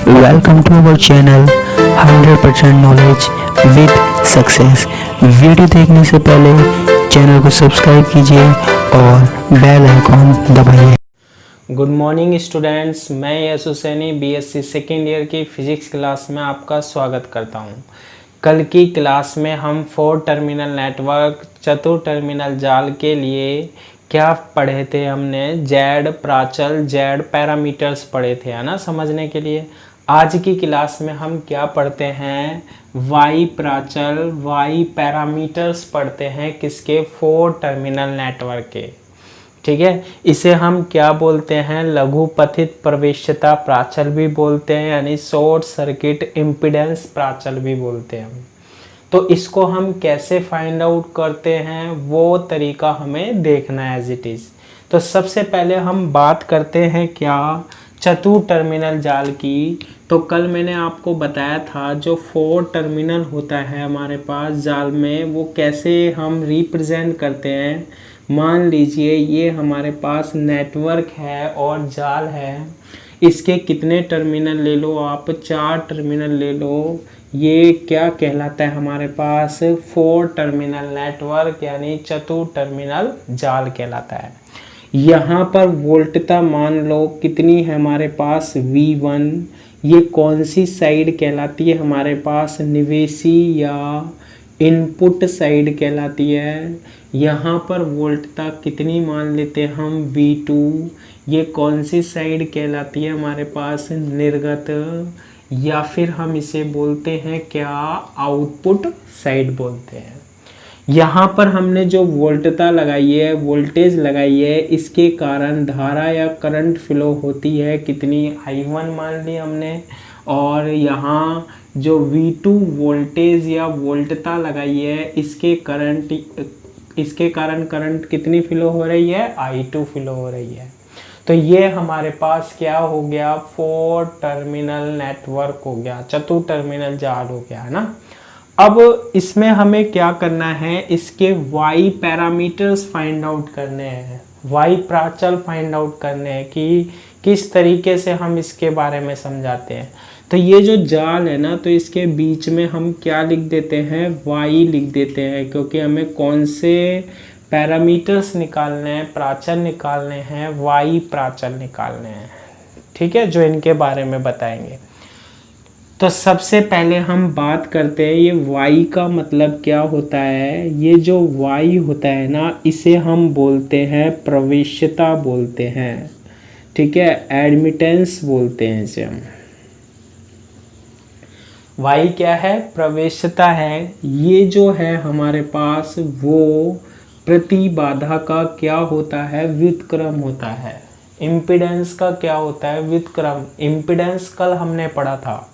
Welcome to our channel 100% knowledge with success. Video देखने से पहले चैनल को सब्सक्राइब कीजिए और बेल आइकॉन दबाइए। गुड मॉर्निंग स्टूडेंट्स, मैं यश हुसैनी बीएससी सेकेंड ईयर की फिजिक्स क्लास में आपका स्वागत करता हूं। कल की क्लास में हम 4 टर्मिनल नेटवर्क चतुर टर्मिनल जाल के लिए क्या पढ़े थे? हमने जेड प्राचल, जेड पैरामीटर्स पढ़े थे, है ना, समझने के लिए। आज की क्लास में हम क्या पढ़ते हैं? वाई प्राचल, वाई पैरामीटर्स पढ़ते हैं। किसके? 4 टर्मिनल नेटवर्क के। ठीक है, इसे हम क्या बोलते हैं? लघुपथित प्रवेश्यता प्राचल भी बोलते हैं, यानी शॉर्ट सर्किट इम्पीडेंस प्राचल भी बोलते हैं हम। तो इसको हम कैसे फाइंड आउट करते हैं, वो तरीका हमें देखना है एज इट इज़। तो सबसे पहले हम बात करते हैं क्या? चतुर टर्मिनल जाल की। तो कल मैंने आपको बताया था जो 4 टर्मिनल होता है हमारे पास जाल में, वो कैसे हम रिप्रेजेंट करते हैं। मान लीजिए ये हमारे पास नेटवर्क है और जाल है। इसके कितने टर्मिनल ले लो आप? 4 टर्मिनल ले लो। ये क्या कहलाता है हमारे पास? 4 टर्मिनल नेटवर्क, यानी चतुर टर्मिनल जाल कहलाता है। यहाँ पर वोल्टता मान लो कितनी है हमारे पास? V1। ये कौन सी साइड कहलाती है हमारे पास? निवेशी या इनपुट साइड कहलाती है। यहाँ पर वोल्टता कितनी मान लेते हैं हम? V2। ये कौन सी साइड कहलाती है हमारे पास? निर्गत, या फिर हम इसे बोलते हैं क्या? आउटपुट साइड बोलते हैं। यहाँ पर हमने जो वोल्टता लगाई है, वोल्टेज लगाई है, इसके कारण धारा या करंट फ्लो होती है कितनी? I1 मान ली हमने। और यहाँ जो V2 वोल्टेज या वोल्टता लगाई है, इसके कारण करंट कितनी फ्लो हो रही है? I2 फ्लो हो रही है। तो ये हमारे पास क्या हो गया? 4 टर्मिनल नेटवर्क हो गया, चतुर टर्मिनल जाल हो गया, है ना। अब इसमें हमें क्या करना है? इसके वाई पैरामीटर्स फाइंड आउट करने हैं, वाई प्राचल फाइंड आउट करने हैं कि किस तरीके से हम इसके बारे में समझाते हैं। तो ये जो जाल है ना, तो इसके बीच में हम क्या लिख देते हैं? वाई लिख देते हैं, क्योंकि हमें कौन से पैरामीटर्स निकालने हैं? प्राचल निकालने हैं, वाई प्राचल निकालने हैं। ठीक है, जो इनके बारे में बताएंगे। तो सबसे पहले हम बात करते हैं ये वाई का मतलब क्या होता है। ये जो वाई होता है ना, इसे हम बोलते हैं प्रवेश्यता बोलते हैं। ठीक है, एडमिटेंस बोलते हैं इसे हम। वाई क्या है? प्रवेश्यता है। ये जो है हमारे पास वो प्रतिबाधा का क्या होता है? व्युत्क्रम होता है। इम्पीडेंस का क्या होता है? व्युत्क्रम। इम्पीडेंस कल हमने पढ़ा था।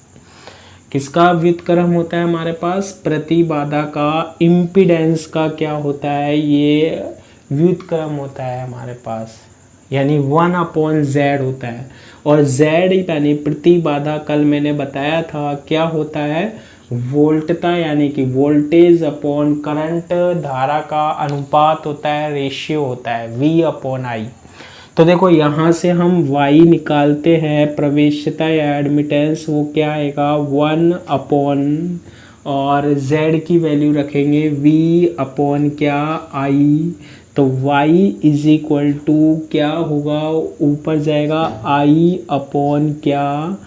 किसका व्युत्क्रम होता है हमारे पास? प्रतिबाधा का। इम्पीडेंस का क्या होता है? ये व्युत्क्रम होता है हमारे पास, यानी 1/Z होता है। और Z यानी प्रतिबाधा, कल मैंने बताया था क्या होता है? वोल्टता, यानी कि वोल्टेज अपॉन करंट, धारा का अनुपात होता है, रेशियो होता है, V/I। तो देखो यहाँ से हम y निकालते हैं, प्रवेश्यता या एडमिटेंस, वो क्या आएगा? 1/, और z की वैल्यू रखेंगे V/ क्या? I। तो y इज इक्वल टू क्या होगा? ऊपर जाएगा I/ क्या?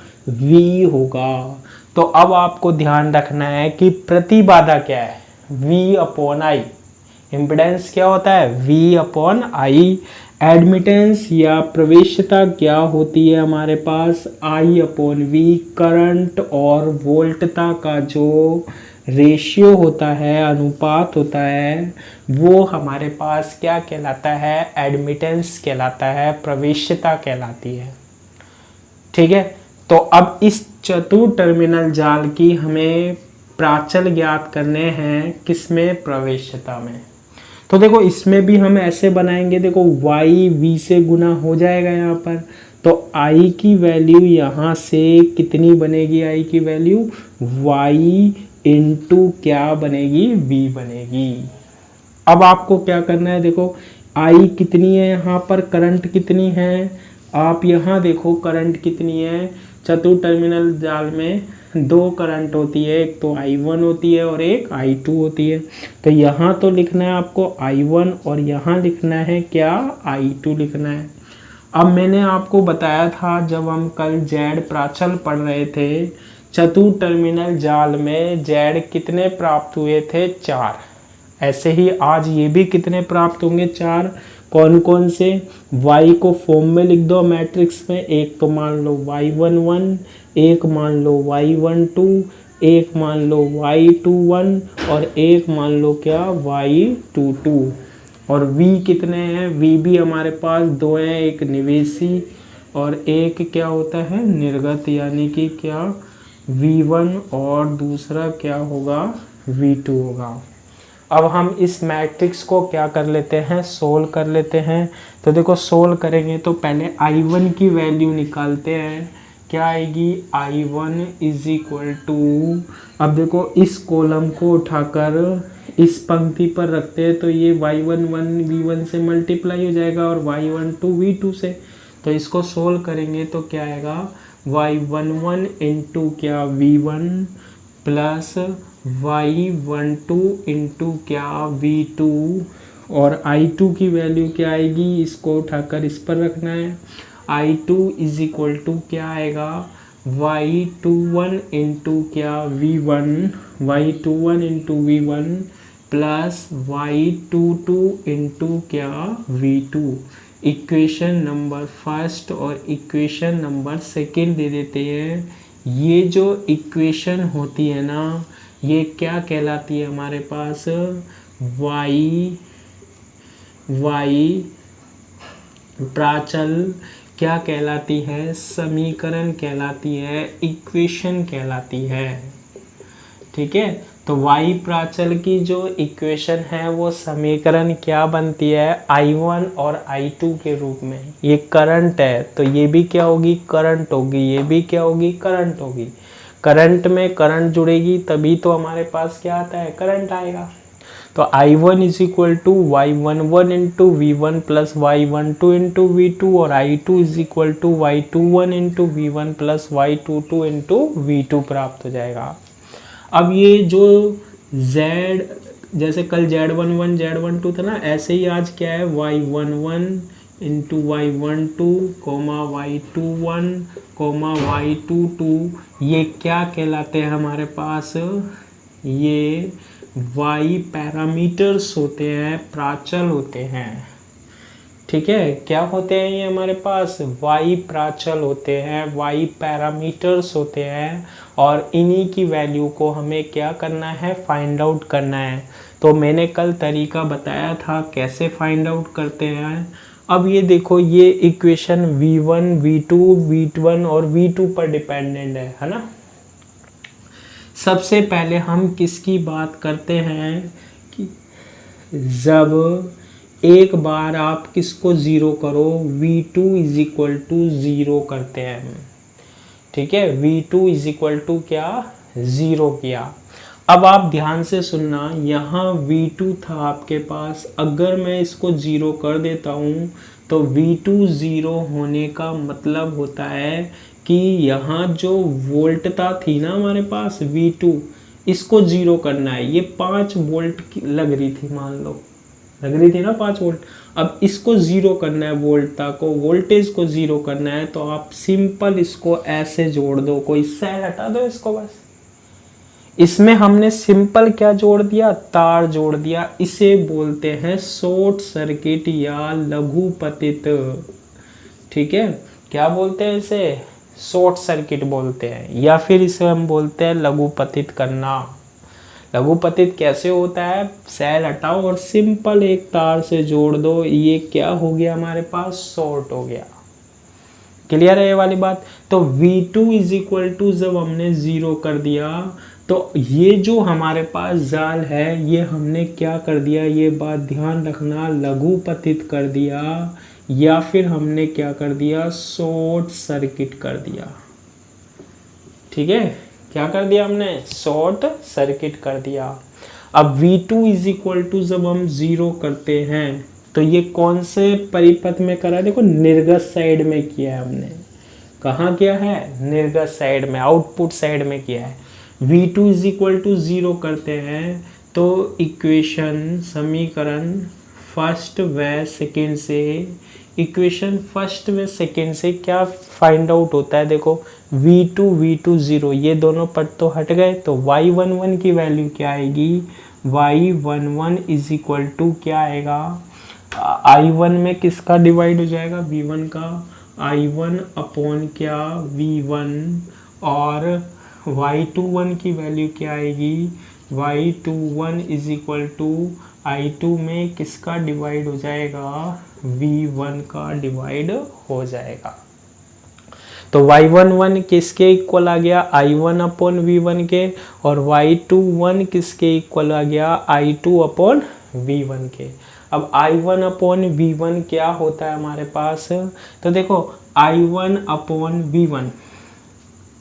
V होगा। तो अब आपको ध्यान रखना है कि प्रतिबाधा क्या है? V/I। इम्पीडेंस क्या होता है? V/I। एडमिटेंस या प्रवेश्यता क्या होती है हमारे पास? I/V। करंट और वोल्टता का जो रेशियो होता है, अनुपात होता है, वो हमारे पास क्या कहलाता है? एडमिटेंस कहलाता है, प्रवेश्यता कहलाती है। ठीक है, तो अब इस चतुर टर्मिनल जाल की हमें प्राचल ज्ञात करने हैं। किसमें? प्रवेश्यता में। तो देखो इसमें भी हम ऐसे बनाएंगे, देखो y v से गुना हो जाएगा यहाँ पर। तो I की वैल्यू यहाँ से कितनी बनेगी? I की वैल्यू y इंटू क्या बनेगी? v बनेगी। अब आपको क्या करना है? देखो I कितनी है यहाँ पर? करंट कितनी है? आप यहाँ देखो करंट कितनी है? चतुर्थ टर्मिनल जाल में दो करंट होती है, एक तो I1 होती है और एक I2 होती है। तो यहाँ तो लिखना है आपको I1 और यहाँ लिखना है क्या, I2 लिखना है। अब मैंने आपको बताया था जब हम कल जेड प्राचल पढ़ रहे थे, चतुर्थ टर्मिनल जाल में जेड कितने प्राप्त हुए थे, 4। ऐसे ही आज ये भी कितने प्राप्त होंगे, 4। कौन कौन से, y को फॉर्म में लिख दो मैट्रिक्स में, एक तो मान लो y11, एक मान लो y12, एक मान लो y21 और एक मान लो क्या, y22। और v कितने हैं, v भी हमारे पास दो हैं, एक निवेशी और एक क्या होता है, निर्गत, यानी कि क्या v1 और दूसरा क्या होगा, v2 होगा। अब हम इस मैट्रिक्स को क्या कर लेते हैं, सोल्व कर लेते हैं। तो देखो सोल्व करेंगे तो पहले I1 की वैल्यू निकालते हैं, क्या आएगी, I1 इज इक्वल टू, अब देखो इस कॉलम को उठाकर इस पंक्ति पर रखते हैं तो ये y11 v1 से मल्टीप्लाई हो जाएगा और y12 v2 से। तो इसको सोल्व करेंगे तो क्या आएगा, y11 इंटू क्या v1 प्लस y12 इंटू क्या v2 और I2 की वैल्यू क्या आएगी, इसको उठाकर इस पर रखना है। I2 इज इक्वल टू क्या आएगा, y21 इंटू क्या v1, y21 into v1 plus y22 into क्या v2। इक्वेशन नंबर फर्स्ट और इक्वेशन नंबर सेकंड दे देते हैं। ये जो इक्वेशन होती है ना, ये क्या कहलाती है हमारे पास, y प्राचल क्या कहलाती है, समीकरण कहलाती है, इक्वेशन कहलाती है। ठीक है, तो y प्राचल की जो इक्वेशन है वो समीकरण क्या बनती है, I1 और I2 के रूप में। ये करंट है तो ये भी क्या होगी, करंट होगी, ये भी क्या होगी, करंट होगी। करंट में करंट जुड़ेगी तभी तो हमारे पास क्या आता है, करंट आएगा। तो I1 is equal to y11 into v1 plus y12 into v2 और I2 is equal to y21 into v1 plus y22 into v2 प्राप्त हो जाएगा। अब ये जो z, जैसे कल z11 z12 था ना, ऐसे ही आज क्या है, y11 into y12 coma y21 coma y22, ये क्या कहलाते हैं हमारे पास, ये y पैरामीटर्स होते हैं, प्राचल होते हैं। ठीक है, क्या होते हैं ये हमारे पास, y प्राचल होते हैं, y पैरामीटर्स होते हैं और इन्हीं की वैल्यू को हमें क्या करना है, फाइंड आउट करना है। तो मैंने कल तरीका बताया था कैसे फाइंड आउट करते हैं। अब ये देखो, ये इक्वेशन v1 v2 v1 और v2 पर डिपेंडेंट है ना। सबसे पहले हम किसकी बात करते हैं कि जब एक बार आप किसको ज़ीरो करो, v2 इज इक्वल टू 0 करते हैं। ठीक है, v2 इज इक्वल टू क्या, 0 किया। अब आप ध्यान से सुनना, यहाँ v2 था आपके पास, अगर मैं इसको 0 कर देता हूँ तो v2 0 होने का मतलब होता है कि यहाँ जो वोल्टता थी ना हमारे पास v2, इसको 0 करना है। ये 5 वोल्ट की लग रही थी, मान लो लग रही थी ना 5 वोल्ट। अब इसको 0 करना है, वोल्टता को, वोल्टेज को 0 करना है, तो आप सिंपल इसको ऐसे जोड़ दो, कोई सेल हटा दो इसको बस। इसमें हमने सिंपल क्या जोड़ दिया, तार जोड़ दिया। इसे बोलते हैं शॉर्ट सर्किट या लघुपतित। ठीक है, क्या बोलते हैं इसे, शॉर्ट सर्किट बोलते हैं, या फिर इसे हम बोलते हैं लघुपतित करना। लघुपतित कैसे होता है, सेल हटाओ और सिंपल एक तार से जोड़ दो, ये क्या हो गया हमारे पास, शॉर्ट हो गया। क्लियर है ये वाली बात। तो v2 इज इक्वल टू जब हमने 0 कर दिया तो ये जो हमारे पास जाल है ये हमने क्या कर दिया, ये बात ध्यान रखना, लघुपतित कर दिया, या फिर हमने क्या कर दिया, शॉर्ट सर्किट कर दिया। ठीक है, क्या कर दिया हमने, शॉर्ट सर्किट कर दिया। अब v2 इज इक्वल टू जब हम 0 करते हैं तो ये कौन से परिपथ में करा है, देखो निर्गत साइड में किया है हमने। कहाँ किया है, निर्गत साइड में, आउटपुट साइड में किया है। V2 इज इक्वल टू 0 करते हैं तो इक्वेशन समीकरण फर्स्ट व सेकेंड से, इक्वेशन फर्स्ट व सेकेंड से क्या फाइंड आउट होता है, देखो V2 0, ये दोनों पद तो हट गए, तो y11 की वैल्यू क्या आएगी, y11 इज इक्वल टू क्या आएगा, I1 में किसका डिवाइड हो जाएगा, V1 का, I1 अपॉन क्या V1, और y21 की वैल्यू क्या आएगी, y21 is equal to I2 में किसका डिवाइड हो जाएगा, V1 का डिवाइड हो जाएगा। तो y11 किसके इक्वल आ गया, I1 अपॉन V1 के, और y21 किसके इक्वल आ गया, I2 अपॉन V1 के। अब I1 अपॉन V1 क्या होता है हमारे पास, तो देखो I1 अपॉन V1,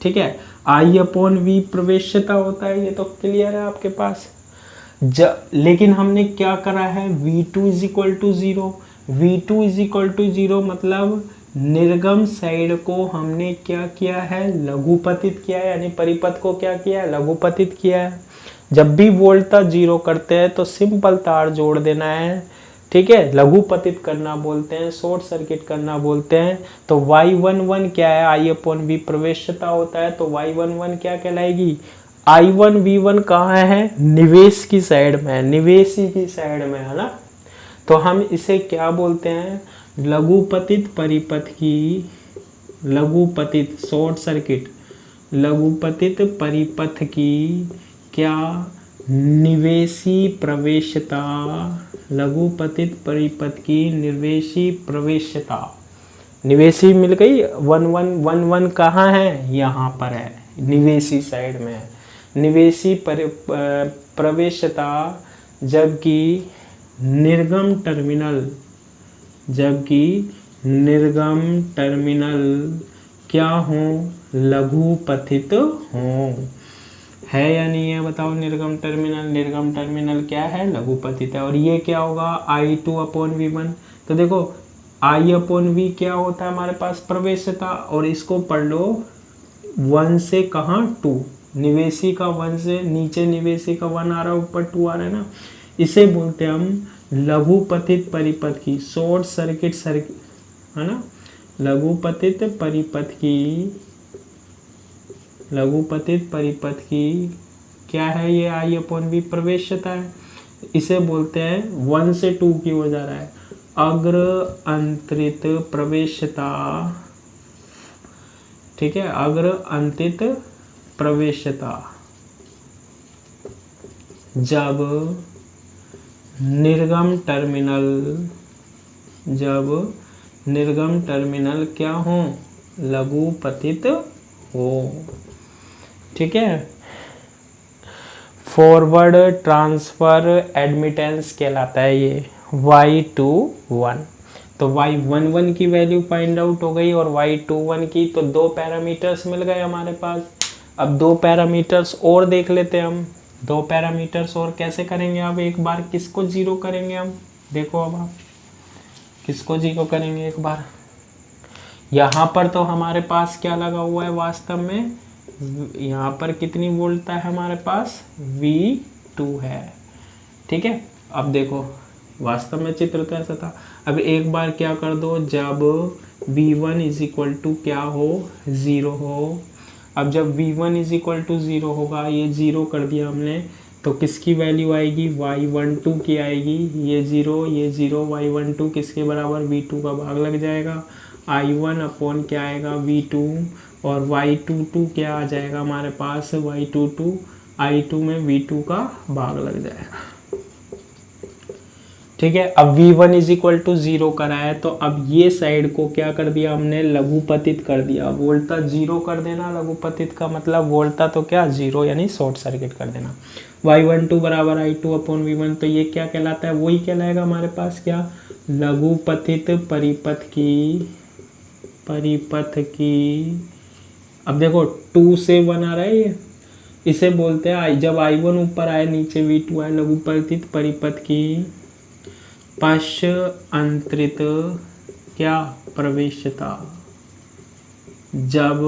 ठीक है, I अपॉन V प्रवेश्यता होता है, ये तो क्लियर है आपके पास। लेकिन हमने क्या करा है, V2 is equal to 0, V2 is equal to 0 मतलब निर्गम साइड को हमने क्या किया है, लघुपतित किया है, यानी परिपथ को क्या किया है, लघुपतित किया है। जब भी वोल्टता 0 करते हैं तो सिंपल तार जोड़ देना है, ठीक है, लघुपतित करना बोलते हैं, शॉर्ट सर्किट करना बोलते हैं। तो y11 क्या है, I अपॉन V प्रवेश्यता होता है, तो y11 क्या कहलाएगी, I1 V1 कहाँ है, निवेश की साइड में, निवेशी की साइड में, है ना। तो हम इसे क्या बोलते हैं, लघुपतित परिपथ की, लघुपतित शॉर्ट सर्किट, लघुपतित परिपथ की क्या निवेशी प्रवेश्यता, लघुपतित परिपथ की निवेशी प्रवेश्यता, निवेशी मिल गई, 1111 कहाँ है, यहाँ पर है, निवेशी साइड में है, निवेशी प्रवेश्यता, जबकि निर्गम टर्मिनल, जबकि निर्गम टर्मिनल क्या हो, लघुपतित हो, है या नहीं है बताओ, निर्गम टर्मिनल, निर्गम टर्मिनल क्या है, लघुपतित है। और ये क्या होगा, I2 अपॉन V1, तो देखो I अपॉन V क्या होता है हमारे पास, प्रवेश्यता, और इसको पढ़ लो 1 से कहाँ 2, निवेशी का 1 से, नीचे निवेशी का 1 आ रहा है, ऊपर 2 आ रहा है ना, इसे बोलते हैं हम लघुपतित परिपथ की, शॉर्ट सर्किट है ना, लघुपतित परिपथ की, लघुपतित परिपथ की क्या है, ये I अपॉन V प्रवेश्यता है, इसे बोलते हैं 1 से 2 की हो जा रहा है, अग्र अंतरित प्रवेश्यता, ठीक है, अग्र अंतरित प्रवेश्यता, जब निर्गम टर्मिनल, जब निर्गम टर्मिनल क्या हो, लघुपतित हो, ठीक है। फॉरवर्ड ट्रांसफर एडमिटेंस कहलाता है ये, y21, तो y11 की वैल्यू फाइंड आउट हो गई, और y21 की, तो 2 पैरामीटर्स मिल गए हमारे पास। अब 2 पैरामीटर्स और देख लेते हैं हम, 2 पैरामीटर्स और कैसे करेंगे, अब एक बार किसको 0 करेंगे हम, देखो अब आप किसको 0 करेंगे एक बार, यहाँ पर तो हमारे पास क्या लगा हुआ है वास्तव में, यहाँ पर कितनी वोल्टता है हमारे पास, V2 है, ठीक है। अब देखो वास्तव में चित्र तो ऐसा था, अब एक बार क्या कर दो, जब V1 इज इक्वल टू क्या हो, 0 हो, अब जब V1 इज इक्वल टू 0 होगा, ये 0 कर दिया हमने, तो किसकी वैल्यू आएगी, y12 की आएगी, ये 0 y12 किसके बराबर, V2 का भाग लग जाएगा, I1 अपॉन क्या आएगा, V2, और y22 क्या आ जाएगा हमारे पास, y22 I2 में V2 का भाग लग जाएगा, ठीक है। अब V1 इज इक्वल टू 0 करा है, तो अब ये साइड को क्या कर दिया हमने, लघुपतित कर दिया, वोल्टता 0 कर देना, लघुपतित का मतलब वोल्टता तो क्या 0, यानी शॉर्ट सर्किट कर देना, y12 बराबर I2 अपॉन V1, तो ये क्या कहलाता है, वही कहलाएगा हमारे पास क्या, लघुपतित परिपथ की, अब देखो 2 से 1 आ रहा है ये, इसे बोलते हैं जब I1 ऊपर आए नीचे V2 आए, लघुपतित परिपथ की पश्च अंतरित क्या प्रवेश्यता, जब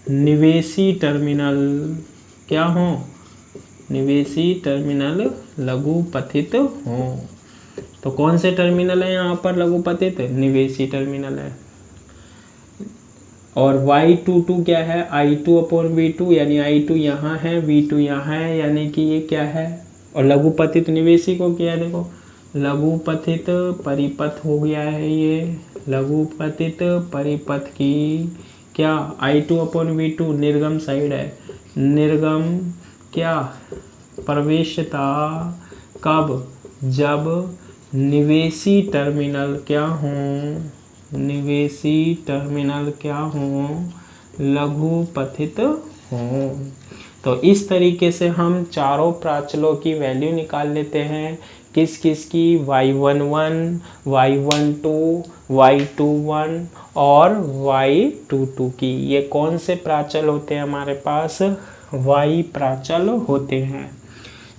निवेशी टर्मिनल क्या हो, निवेशी टर्मिनल लघुपथित हो। तो कौन से टर्मिनल है यहाँ पर लघुपथित, निवेशी टर्मिनल है। और y22 क्या है, I2/V2, यानी I2 यहाँ है, V2 यहाँ है, यानी कि ये क्या है, और लघुपथित निवेशी को क्या है, देखो लघुपथित परिपथ हो गया है, ये लघुपथित परिपथ की क्या I2/V2 निर्गम साइड है, निर्गम क्या प्रवेशता कब, जब निवेशी टर्मिनल क्या हो, निवेशी टर्मिनल क्या हो, लघुपथित हो। तो इस तरीके से हम चारों प्राचलों की वैल्यू निकाल लेते हैं, किस किस की, y11, y12, y21 और y22 की। ये कौन से प्राचल होते हैं हमारे पास, y प्राचल होते हैं।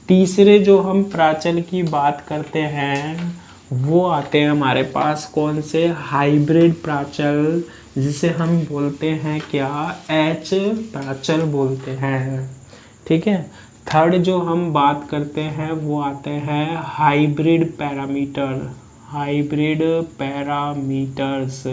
तीसरे जो हम प्राचल की बात करते हैं वो आते हैं हमारे पास कौन से, हाइब्रिड प्राचल, जिसे हम बोलते हैं क्या, H प्राचल बोलते हैं। ठीक है। थर्ड जो हम बात करते हैं वो आते हैं hybrid parameter, hybrid parameters,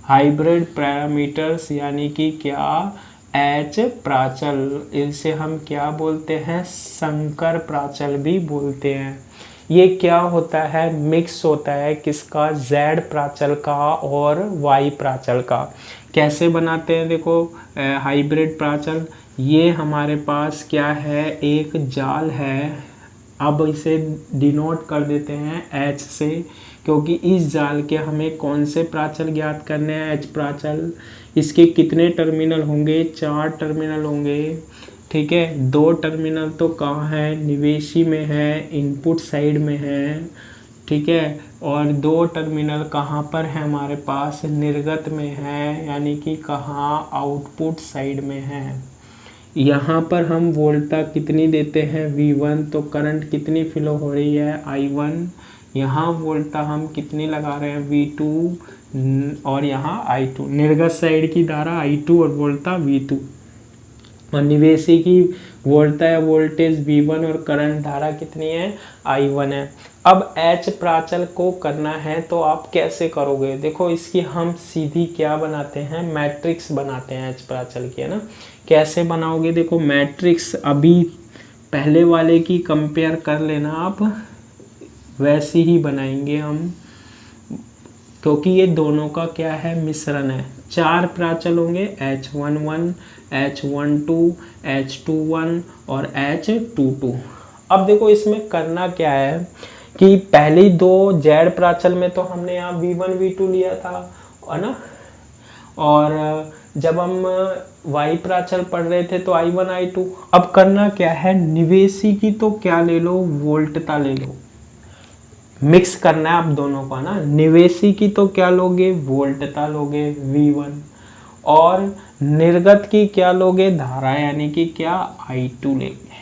hybrid parameters यानी कि क्या, H प्राचल, इसे हम क्या बोलते हैं, संकर प्राचल भी बोलते हैं। ये क्या होता है, मिक्स होता है किसका, Z प्राचल का और Y प्राचल का। कैसे बनाते हैं, देखो हाइब्रिड प्राचल, ये हमारे पास क्या है, एक जाल है, अब इसे डिनोट कर देते हैं H से, क्योंकि इस जाल के हमें कौन से प्राचल ज्ञात करने हैं, H प्राचल। इसके कितने टर्मिनल होंगे, 4 टर्मिनल होंगे। ठीक है, 2 टर्मिनल तो कहाँ है, निवेशी में है, इनपुट साइड में है। ठीक है, और 2 टर्मिनल कहाँ पर है हमारे पास, निर्गत में है, यानी कि कहाँ, आउटपुट साइड में है। यहाँ पर हम वोल्टा कितनी देते हैं, V1, तो करंट कितनी फ्लो हो रही है, I1। यहाँ वोल्टा हम कितनी लगा रहे हैं, V2, और यहाँ I2, निर्गत साइड की धारा I2 और वोल्टा V2, और निवेशी की वोल्टा या वोल्टेज V1 और करंट धारा कितनी है, I1 है। अब H प्राचल को करना है तो आप कैसे करोगे, देखो इसकी हम सीधी क्या बनाते हैं, मैट्रिक्स बनाते हैं H प्राचल की, है ना। कैसे बनाओगे, देखो मैट्रिक्स अभी पहले वाले की कंपेयर कर लेना आप, वैसी ही बनाएंगे हम, क्योंकि ये दोनों का क्या है, मिश्रण है। 4 प्राचल होंगे, H11, H12, H21 और H22। अब देखो इसमें करना क्या है कि पहली 2 Z प्राचल में तो हमने यहाँ V1 V2 लिया था, है ना, और जब हम Y प्राचल पढ़ रहे थे तो I1 I2। अब करना क्या है, निवेशी की तो क्या ले लो, वोल्टता ले लो, मिक्स करना है आप दोनों का ना। निवेशी की तो क्या लोगे, वोल्टता लोगे V1, और निर्गत की क्या लोगे, धारा, यानी कि क्या, I2 लेंगे।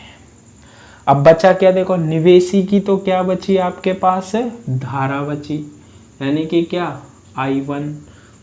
अब बचा क्या, देखो निवेशी की तो क्या बची आपके पास, धारा बची, यानी कि क्या, I1,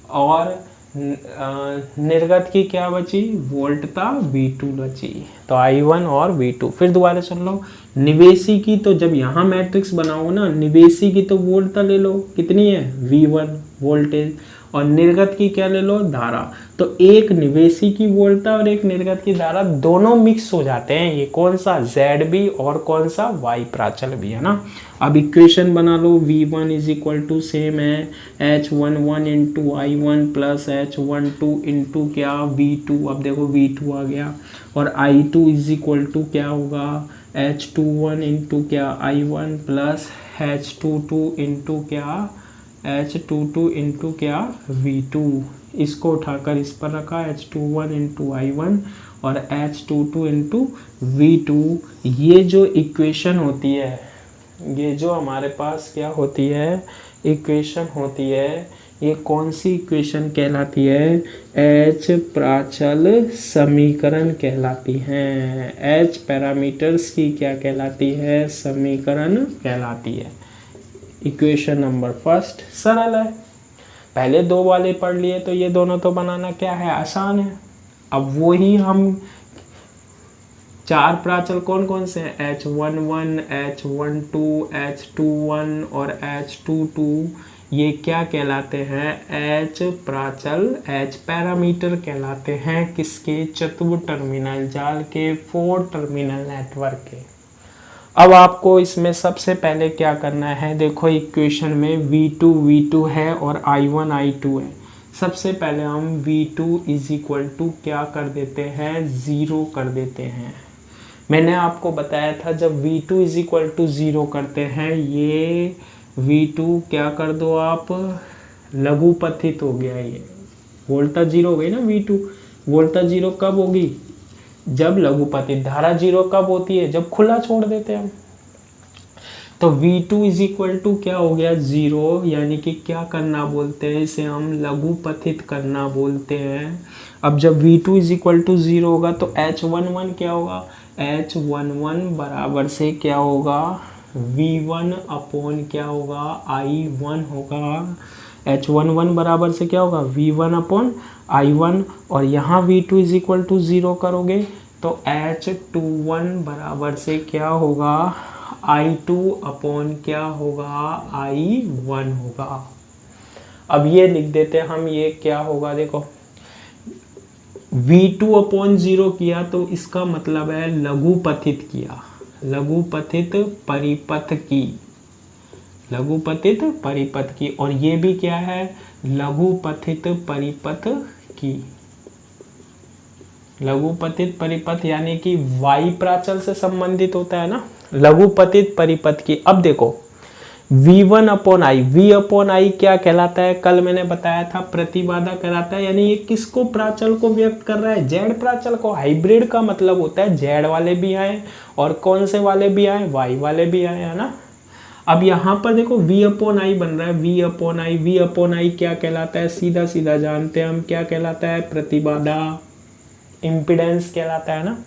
और निर्गत की क्या बची, वोल्टता V2 बची, तो I1 और V2। फिर दोबारा सुन लो, निवेशी की तो जब यहाँ मैट्रिक्स बनाओ ना, निवेशी की तो वोल्टता ले लो, कितनी है, V1 वोल्टेज, और निर्गत की क्या ले लो, धारा। तो एक निवेशी की वोल्टता और एक निर्गत की धारा दोनों मिक्स हो जाते हैं, ये कौन सा, Z भी और कौन सा, Y प्राचल भी, है ना। अब इक्वेशन बना लो, V1 is equal to same है H11 into I1 plus H12 into क्या, V2। अब देखो V2 आ गया, और I2 इज इक्वल टू क्या होगा, H21 इंटू क्या, I1 प्लस H22 इंटू क्या, H22 इंटू क्या, V2। इसको उठाकर इस पर रखा, H21 इंटू I1 और H22 इंटू V2। ये जो इक्वेशन होती है, ये जो हमारे पास क्या होती है, इक्वेशन होती है, ये कौन सी इक्वेशन कहलाती है, H प्राचल समीकरण कहलाती हैं। H पैरामीटर्स की क्या कहलाती है, समीकरण कहलाती है। इक्वेशन नंबर फर्स्ट सरल है। पहले दो वाले पढ़ लिए तो ये दोनों तो बनाना क्या है, आसान है। अब वही हम चार प्राचल कौन कौन से हैं, H11, H12, H21 और H22, ये क्या कहलाते हैं, H प्राचल, H पैरामीटर कहलाते हैं किसके, चतुर् टर्मिनल जाल के, 4 टर्मिनल नेटवर्क के। अब आपको इसमें सबसे पहले क्या करना है, देखो इक्वेशन में V2 है और I1 I2 है। सबसे पहले हम V2 इज इक्वल टू क्या कर देते हैं, 0 कर देते हैं। मैंने आपको बताया था जब V2 इज इक्वल टू 0 करते हैं, ये V2 क्या कर दो आप, लघुपथित हो गया, ये वोल्टा 0 हो गई ना। V2 वोल्टा 0 कब होगी, जब लघुपथित। धारा 0 कब होती है, जब खुला छोड़ देते हैं हम। तो V2 इज इक्वल टू क्या हो गया, 0, यानी कि क्या करना बोलते हैं, इसे हम लघुपथित करना बोलते हैं। अब जब V2 इज इक्वल टू 0 होगा तो H11 क्या होगा, H11 बराबर से क्या होगा, V1 अपॉन क्या होगा, I1 होगा। H11 बराबर से क्या होगा, V1 अपॉन I1, और यहाँ V2 इज इक्वल टू 0 करोगे तो H21 बराबर से क्या होगा, I2 अपॉन क्या होगा, I1 होगा। अब ये लिख देते हैं हम, ये क्या होगा, देखो V2 अपॉन 0 किया तो इसका मतलब है लघुपथित किया, लघुपथित परिपथ की, लघुपथित परिपथ की, और ये भी क्या है, लघुपथित परिपथ की। लघुपथित परिपथ यानी कि वाई प्राचल से संबंधित होता है ना, लघुपथित परिपथ की। अब देखो V1 upon I, V upon I क्या कहलाता है, कल मैंने बताया था प्रतिबाधा कहलाता है, यानी ये किसको, प्राचल को व्यक्त कर रहा है, जेड प्राचल को। हाइब्रिड का मतलब होता है जेड वाले भी आए और कौन से वाले भी आए, वाई वाले भी आए, है ना। अब यहाँ पर देखो V अपॉन आई बन रहा है, V upon I, V upon I क्या कहलाता है, सीधा सीधा जानते हैं हम क्या कहलाता है, प्रतिबाधा, इम्पिडेंस कहलाता है ना।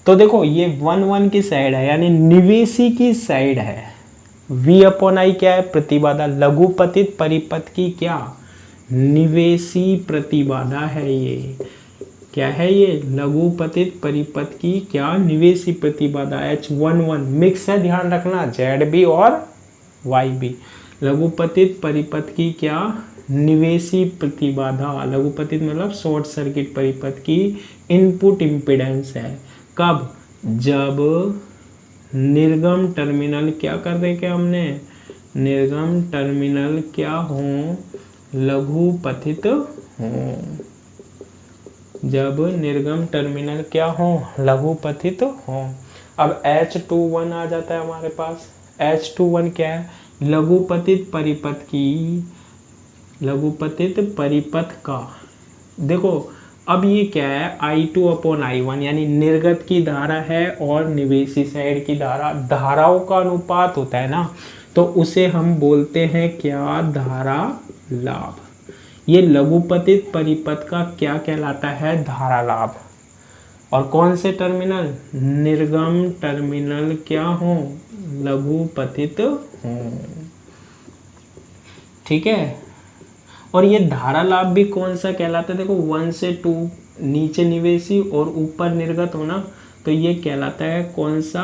तो देखो ये 1 की साइड है, यानी निवेशी की साइड है। V अपॉन आई क्या है, प्रतिबाधा, लघुपथित परिपथ की क्या, निवेशी प्रतिबाधा है। ये क्या है, ये लघुपथित परिपथ की क्या, निवेशी प्रतिबाधा। H11 मिक्स है, ध्यान रखना, ZB और YB। लघुपथित परिपथ की क्या, निवेशी प्रतिबाधा। लघुपथित मतलब शॉर्ट सर्किट परिपथ की इनपुट इम्पीडेंस है। कब, जब निर्गम टर्मिनल क्या कर रहे क्या हमने, निर्गम टर्मिनल क्या हो, लघुपथित हो। जब निर्गम टर्मिनल क्या हो, लघुपथित हो। अब H21 आ जाता है हमारे पास। H21 क्या है, लघुपथित परिपथ की, लघुपथित परिपथ का। देखो अब ये क्या है, I2 अपॉन I1, यानी निर्गत की धारा है और निवेशी साइड की धारा, धाराओं का अनुपात होता है ना, तो उसे हम बोलते हैं क्या, धारा लाभ। ये लघुपथित परिपथ का क्या कहलाता है, धारा लाभ। और कौन से टर्मिनल, निर्गम टर्मिनल क्या हो, लघुपथित हो। ठीक है। और ये धारा लाभ भी कौन सा कहलाता है, देखो 1 से 2 नीचे निवेशी और ऊपर निर्गत होना, तो ये कहलाता है कौन सा,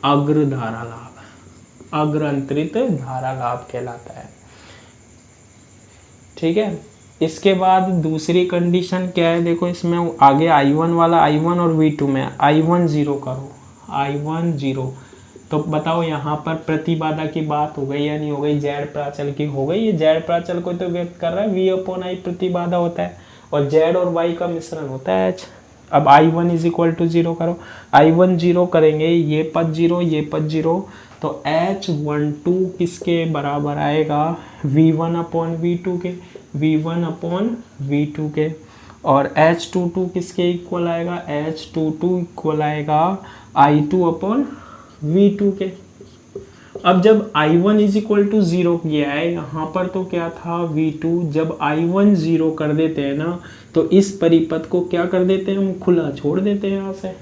अग्र धारा लाभ, अग्र अंतरित धारा लाभ कहलाता है। ठीक है। इसके बाद दूसरी कंडीशन क्या है, देखो इसमें आगे I1 वाला, I1 और V2 में I1 0 करो, I1 0, तो बताओ यहाँ पर प्रतिबाधा की बात हो गई या नहीं हो गई, जेड प्राचल की हो गई। ये जेड प्राचल को तो व्यक्त कर रहा है, V अपॉन आई प्रतिबाधा होता है और जेड और वाई का मिश्रण होता है H। अब I1 इज इक्वल टू 0 करो, I1 0 करेंगे, ये पद 0, ये पद 0, तो H12 किसके बराबर आएगा, V1 अपॉन V2 के, V1 अपॉन V2 के। और H22 किसके इक्वल आएगा, H22 इक्वल आएगा I2 अपॉन V2 के। अब जब I1 इज इक्वल टू 0 किया है यहाँ पर, तो क्या था V2, जब I1 0 कर देते हैं ना, तो इस परिपथ को क्या कर देते हैं हम, खुला छोड़ देते हैं यहाँ से,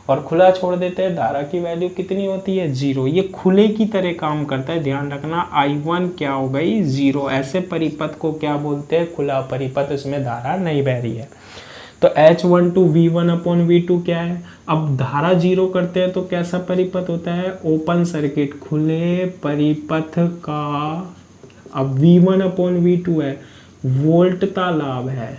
और खुला छोड़ देते हैं, धारा की वैल्यू कितनी होती है 0। ये खुले की तरह काम करता है, ध्यान रखना। I1 क्या हो गई 0। ऐसे परिपथ को क्या बोलते हैं, खुला परिपथ, इसमें धारा नहीं बह रही है। तो H12 V1/V2 क्या है, अब धारा 0 करते हैं तो कैसा परिपथ होता है, ओपन सर्किट, खुले परिपथ का। अब V1/V2 है, वोल्टता लाभ है,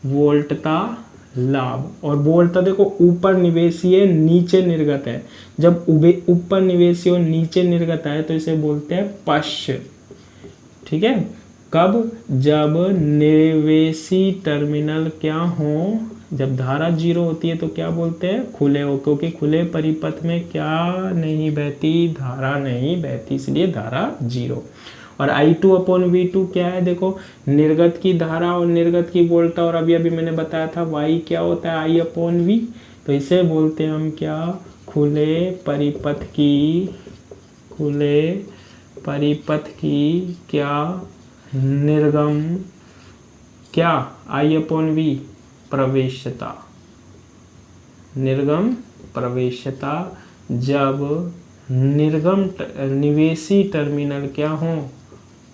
वोल्टता लाभ। और वोल्टता देखो ऊपर निवेशीय नीचे निर्गत है, जब ऊपर निवेशीय और नीचे निर्गत है तो इसे बोलते हैं पश्च। ठीक है, कब, जब निवेशी टर्मिनल क्या हो, जब धारा 0 होती है तो क्या बोलते हैं, खुले हो, क्योंकि खुले परिपथ में क्या नहीं बहती, धारा नहीं बहती, इसलिए धारा 0। और I2/V2 क्या है, देखो निर्गत की धारा और निर्गत की वोल्टता, और अभी अभी मैंने बताया था Y क्या होता है I/V, तो इसे बोलते हैं हम क्या, खुले परिपथ की क्या निर्गम, क्या I/V प्रवेशता, निर्गम प्रवेशता, जब निर्गम निवेशी टर्मिनल क्या हो,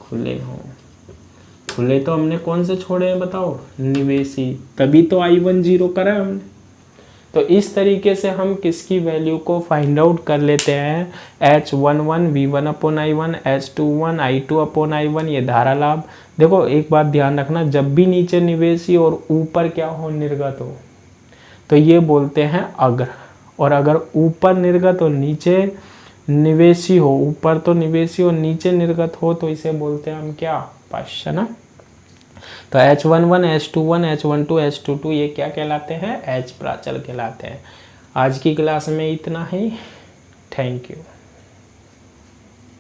खुले हो। खुले तो हमने कौन से छोड़े हैं बताओ, निवेशी, तभी तो I1 0 करा है हमने। तो इस तरीके से हम किसकी वैल्यू को फाइंड आउट कर लेते हैं, H11 V1/I1, H21 I2/I1, ये धारा लाभ। देखो एक बात ध्यान रखना, जब भी नीचे निवेशी और ऊपर क्या हो, निर्गत हो, तो ये बोलते हैं अग्र। और अगर ऊपर निर्गत और नीचे निवेशी हो, ऊपर तो निवेशी और नीचे निर्गत हो, तो इसे बोलते हैं हम क्या, पश्च, ना। तो H11 H21 H12 H22 ये क्या कहलाते हैं, H प्राचल कहलाते हैं। आज की क्लास में इतना ही, थैंक यू।